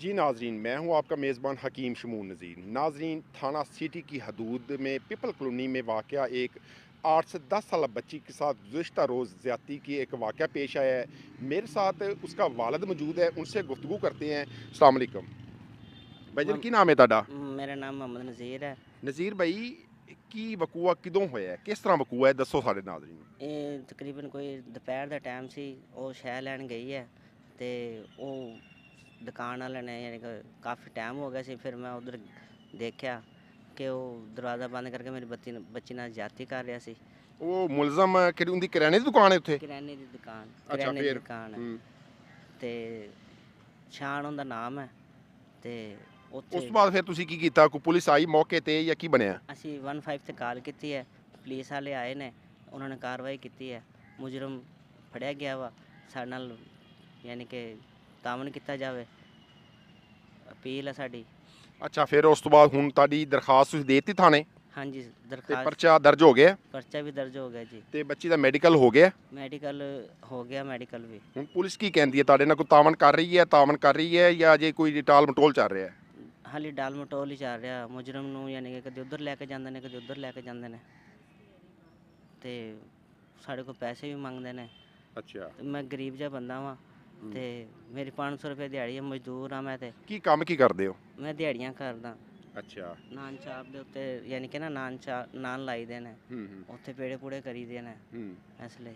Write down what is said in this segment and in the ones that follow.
जी नाजरीन, मैं हूं आपका मेज़बान हकीम शमून नज़ीर। नाजरीन, थाना सिटी की हदूद में पिपल कॉलोनी में वाक़या एक 8 से 10 साल बच्ची के साथ गुज़िश्ता रोज़ ज़्यादती की एक वाक़या पेश आया है। मेरे साथ उसका वालिद मौजूद है, उनसे गुफ्तगू करते हैं। अस्सलाम वालेकुम भाईजान, मम की नाम है ਤੁਹਾਡਾ? मेरा नाम मोहम्मद नज़ीर है। नज़ीर भाई, की वकूआ किदों होया है, किस तरह वकूआ है, दसो सारे नाजरीन ਨੂੰ। ਇਹ ਤਕਰੀਬਨ ਕੋਈ ਦੁਪਹਿਰ ਦਾ ਟਾਈਮ ਸੀ। ਉਹ ਸ਼ਹਿ ਲੈਣ ਗਈ ਹੈ ਤੇ ਉਹ ਦੁਕਾਨ ਵਾਲੇ ਨੇ ਯਾਨੀ ਕਿ ਕਾਫੀ ਟਾਈਮ ਹੋ ਗਿਆ ਸੀ। ਫਿਰ ਮੈਂ ਉਧਰ ਦੇਖਿਆ ਕਿ ਉਹ ਦਰਵਾਜ਼ਾ ਬੰਦ ਕਰਕੇ ਮੇਰੀ ਬੱਚੀ ਨਾਲ ਜ਼ਿਆਦਤੀ ਕਰ ਰਿਹਾ ਸੀ। ਉਹ ਮੁਲਜ਼ਮ ਕਿਹੜੀ ਉਹਦੀ ਕਰਿਆਨੇ ਦੀ ਦੁਕਾਨ ਹੈ ਉੱਥੇ? ਕਰਿਆਨੇ ਦੀ ਦੁਕਾਨ, ਅੱਛਾ, ਕਰਿਆਨੇ ਦੀ ਫਿਰ ਦੁਕਾਨ ਹੈ ਤੇ ਸ਼ਾਨ ਉਹਦਾ ਨਾਮ ਹੈ। ਤੇ ਉਸ ਉੱਥੇ ਤੋਂ ਬਾਅਦ ਫਿਰ ਤੁਸੀਂ ਕੀ ਕੀਤਾ? ਕੋਈ ਪੁਲਿਸ ਆਈ ਮੌਕੇ ਤੇ ਜਾਂ ਕੀ ਬਣਿਆ? ਅਸੀਂ 15 ਤੇ ਕਾਲ ਕੀਤੀ ਹੈ। ਪੁਲਿਸ ਵਾਲੇ ਆਏ ਨੇ, ਉਹਨਾਂ ਨੇ ਕਾਰਵਾਈ ਕੀਤੀ ਹੈ। ਮੁਜਰਮ ਫੜਿਆ ਗਿਆ ਵਾ। ਸਾਡੇ ਨਾਲ ਯਾਨੀ ਕਿ ਤਾਮਨ ਕੀਤਾ ਜਾਵੇ, ਅਪੀਲ ਹੈ ਸਾਡੀ। ਅੱਛਾ, ਫਿਰ ਉਸ ਤੋਂ ਬਾਅਦ ਹੁਣ ਤੁਹਾਡੀ ਦਰਖਾਸਤ ਤੁਸੀਂ ਦੇ ਦਿੱਤੀ ਥਾਣੇ ਹਾਂਜੀ, ਤੇ ਦਰਖਾਸਤ, ਪਰਚਾ ਦਰਜ ਹੋ ਗਿਆ ਪਰਚਾ ਵੀ ਦਰਜ ਹੋ ਗਿਆ ਜੀ। ਤੇ ਬੱਚੀ ਦਾ ਮੈਡੀਕਲ ਹੋ ਗਿਆ। ਮੈਡੀਕਲ ਹੋ ਗਿਆ, ਮੈਡੀਕਲ ਵੀ। ਹੁਣ ਪੁਲਿਸ ਕੀ ਕਹਿੰਦੀ ਹੈ, ਤੁਹਾਡੇ ਨਾਲ ਕੋਈ ਤਾਮਨ ਕਰ ਰਹੀ ਹੈ ਜਾਂ ਅਜੇ ਕੋਈ ਟਾਲ ਮਟੋਲ ਚੱਲ ਰਿਹਾ ਹੈ? ਹਾਲੀ ਡਾਲ ਮਟੋਲ ਹੀ ਚੱਲ ਰਿਹਾ। ਮੁਜਰਮ ਨੂੰ ਯਾਨੀ ਕਿ ਕਦੇ ਉੱਧਰ ਲੈ ਕੇ ਜਾਂਦੇ ਨੇ, ਕਦੇ ਉੱਧਰ ਲੈ ਕੇ ਜਾਂਦੇ ਨੇ ਤੇ ਸਾਡੇ ਕੋਲ ਪੈਸੇ ਵੀ ਮੰਗਦੇ ਨੇ। ਅੱਛਾ, ਤੇ ਮੈਂ ਗਰੀਬ ਜਿਹਾ ਬੰਦਾ ਵਾਂ ਤੇ ਮੇਰੀ 500 ਰੁਪਏ ਦਿਹਾੜੀ ਹੈ। ਮਜ਼ਦੂਰ ਆ ਮੈਂ ਤੇ ਕੀ ਕੰਮ ਕੀ ਕਰਦੇ ਹੋ? ਮੈਂ ਦਿਹਾੜੀਆਂ ਕਰਦਾ। ਅੱਛਾ। ਨਾਨ ਚਾਪ ਦੇ ਉੱਤੇ ਯਾਨੀ ਕਿ ਨਾ ਨਾਨ ਲਾਈਦੇ ਨੇ, ਉੱਥੇ ਪੇੜੇ ਪੂੜੇ ਕਰੀਦੇ ਨੇ ਇਸ ਲਈ।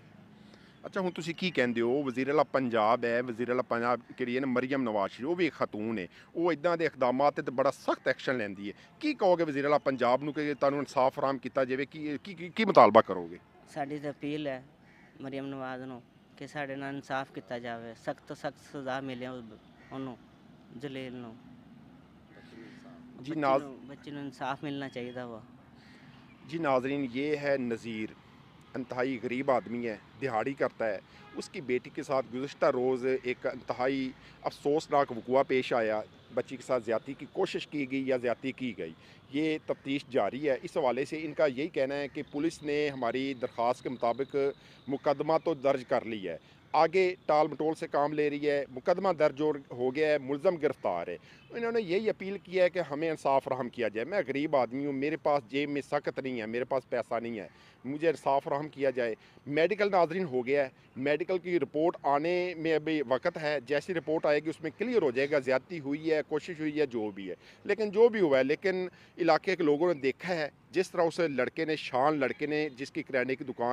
ਅੱਛਾ, ਹੁਣ ਤੁਸੀਂ ਕੀ ਕਹਿੰਦੇ ਹੋ? ਵਜ਼ੀਰ ਆਲਾ ਪੰਜਾਬ ਹੈ, ਵਜ਼ੀਰ ਆਲਾ ਪੰਜਾਬ ਕਿਹੜੀ ਹੈ ਨਾ, ਮਰੀਮ ਨਵਾਜ਼ ਸ਼ਰੀਫ, ਉਹ ਵੀ ਇੱਕ ਖਾਤੂਨ ਹੈ। ਉਹ ਇਦਾਂ ਦੇ ਇਕਦਾਮਾਤ ਤੇ ਬੜਾ ਸਖਤ ਐਕਸ਼ਨ ਲੈਂਦੀ ਹੈ। ਕੀ ਕਹੋਗੇ ਵਜ਼ੀਰ ਆਲਾ ਪੰਜਾਬ ਨੂੰ ਕਿ ਤੁਹਾਨੂੰ ਇਨਸਾਫ ਫਰਾਹਮ ਕੀਤਾ ਜਾਵੇ? ਕੀ ਮੁਤਾਲਬਾ ਕਰੋਗੇ? ਸਾਡੀ ਤਾਂ ਅਪੀਲ ਹੈ ਮਰੀਮ ਨਵਾਜ਼ ਨੂੰ ਕਿ ਸਾਡੇ ਨਾਲ ਇਨਸਾਫ ਕੀਤਾ ਜਾਵੇ, ਸਖਤ ਤੋਂ ਸਖਤ ਸਜ਼ਾ ਮਿਲੇ ਉਹਨੂੰ, ਜਲੀਲ ਨੂੰ। ਜੀ ਬੱਚੇ ਨੂੰ ਇਨਸਾਫ ਮਿਲਣਾ ਚਾਹੀਦਾ ਵਾ। जी नाजरीन, ये है नज़ीर, इंतहाई गरीब आदमी है, दिहाड़ी करता है। उसकी बेटी के साथ गुज़श्ता रोज़ एक इंतहाई अफसोसनाक वक़ूआ पेश आया। बच्ची के साथ ज़्यादती की कोशिश की गई या ज़्यादती की गई, ये तफ्तीश जारी है। इस हवाले से इनका यही कहना है कि पुलिस ने हमारी दरख्वास्त के मुताबिक मुकदमा तो दर्ज कर लिया है, आगे टाल मटोल से काम ले रही है। मुकदमा दर्ज हो गया है, मुलज़म गिरफ़्तार है। इन्होंने यही अपील किया है कि हमें इंसाफ फराहम किया जाए। मैं गरीब आदमी हूँ, मेरे पास जेब में सख्त नहीं है, मेरे पास पैसा नहीं है, मुझे इंसाफ फराहम किया जाए। मेडिकल नाजरीन हो गया है, मेडिकल की रिपोर्ट आने में अभी वक्त है। जैसी रिपोर्ट आएगी उसमें क्लियर हो जाएगा ज़्यादती हुई है, कोशिश हुई है, जो भी है। लेकिन जो भी हुआ है, लेकिन इलाके के लोगों ने देखा है जिस तरह उस लड़के ने जिसकी किराने की दुकान